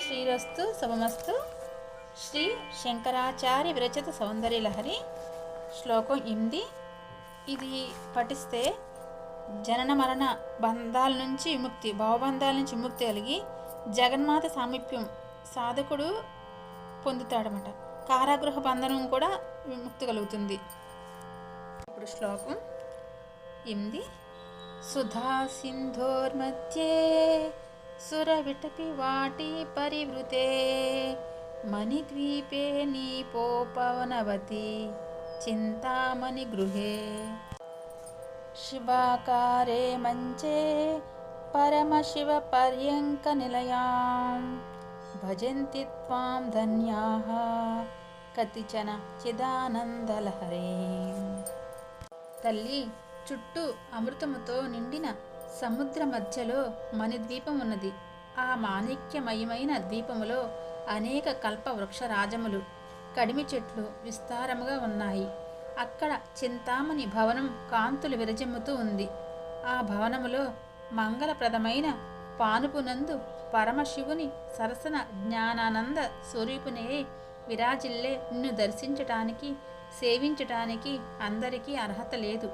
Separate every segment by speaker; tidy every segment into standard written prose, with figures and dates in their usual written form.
Speaker 1: శ్రీరస్తు శుభమస్తు. శ్రీ శంకరాచార్య విరచిత సౌందర్యలహరి శ్లోకం 8. ఇది పఠిస్తే జనన మరణ బంధాల నుంచి విముక్తి, భావబంధాల నుంచి విముక్తి కలిగి జగన్మాత సామీప్యం సాధకుడు పొందుతాడనమాట. కారాగృహ బంధనం కూడా విముక్తి కలుగుతుంది. ఇప్పుడు శ్లోకం 8. సుధా సింధోర్మధ్యే సురవిటపి వాటి పరివృతే మణిద్వీపే నీపోపవనవతి చింతామణి గృహే శివాకారే మంచే పరమశివ పర్యంక నిలయాం భజంతి త్వాం ధన్యాః కతిచన చిదానందలహరే. తల్లి, చుట్టూ అమృతముతో నిండిన సముద్ర మధ్యలో మణిద్వీపం ఉన్నది. ఆ మాణిక్యమయమైన ద్వీపములో అనేక కల్ప వృక్ష రాజములు, కడిమి చెట్లు విస్తారముగా ఉన్నాయి. అక్కడ చింతామణి భవనం కాంతులు విరజిమ్ముతూ ఉంది. ఆ భవనములో మంగళప్రదమైన పానుపునందు పరమశివుని సరసన జ్ఞానానంద స్వరూపునే విరాజిల్లే నిన్ను దర్శించటానికి, సేవించటానికి అందరికీ అర్హత లేదు.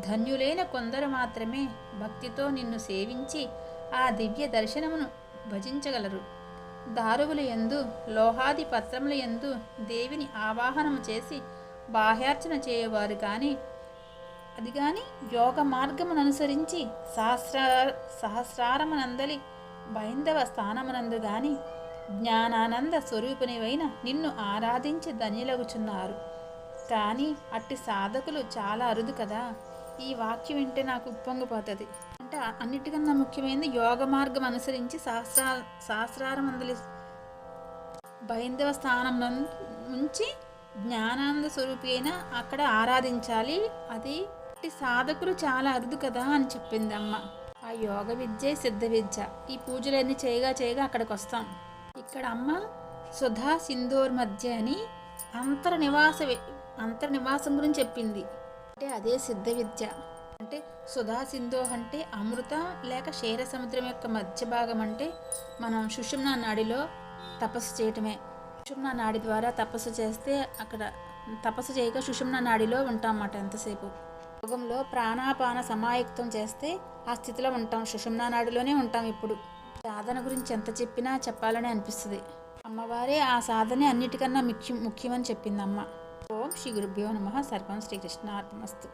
Speaker 1: ధన్యులైన కొందరు మాత్రమే భక్తితో నిన్ను సేవించి ఆ దివ్య దర్శనమును భజించగలరు. దారువుల యందు, లోహాది పత్రముల యందు దేవిని ఆవాహనము చేసి బాహ్యార్చన చేయవారు అది కానీ యోగ మార్గమును అనుసరించి సహస్రారమునందలి బైందవ స్థానమునందు గాని జ్ఞానానంద స్వరూపిణివైన నిన్ను ఆరాధించి ధన్యులగుచున్నారు. కానీ అట్టి సాధకులు చాలా అరుదు కదా. ఈ వాక్యం వింటే నాకు ఉప్పొంగిపోతుంది. అంటే అన్నిటికన్నా ముఖ్యమైనది యోగ మార్గం అనుసరించి సహస్రారమందలి బైందవ స్థానం నుంచి జ్ఞానానంద స్వరూపి అయినా అక్కడ ఆరాధించాలి. అది సాధకులు చాలా అరుదు కదా అని చెప్పింది అమ్మ. ఆ యోగ విద్య, సిద్ధ విద్య, ఈ పూజలన్నీ చేయగా అక్కడికి వస్తాం. ఇక్కడ అమ్మ సుధా సింధోర్ మధ్య అని అంతర్నివాసం గురించి చెప్పింది. అంటే అదే సిద్ధ విద్య. అంటే సుధా సింధో అంటే అమృతం లేక క్షీర సముద్రం యొక్క మధ్య భాగం. అంటే మనం సుషుమ్నా నాడిలో తపస్సు చేయటమే. సుషుమ్నా నాడి ద్వారా తపస్సు చేస్తే అక్కడ తపస్సు చేయక సుషుమ్నా నాడిలో ఉంటాం అన్నమాట. ఎంతసేపు యోగంలో ప్రాణాపాన సమాయుక్తం చేస్తే ఆ స్థితిలో ఉంటాం, సుషుమ్నా నాడిలోనే ఉంటాం. ఇప్పుడు సాధన గురించి ఎంత చెప్పినా చెప్పాలని అనిపిస్తుంది. అమ్మవారే ఆ సాధనే అన్నిటికన్నా ముఖ్యమని చెప్పింది అమ్మ. ఓం శ్రీ గురుభ్యో నమః. సర్వం శ్రీకృష్ణార్పణమస్తు.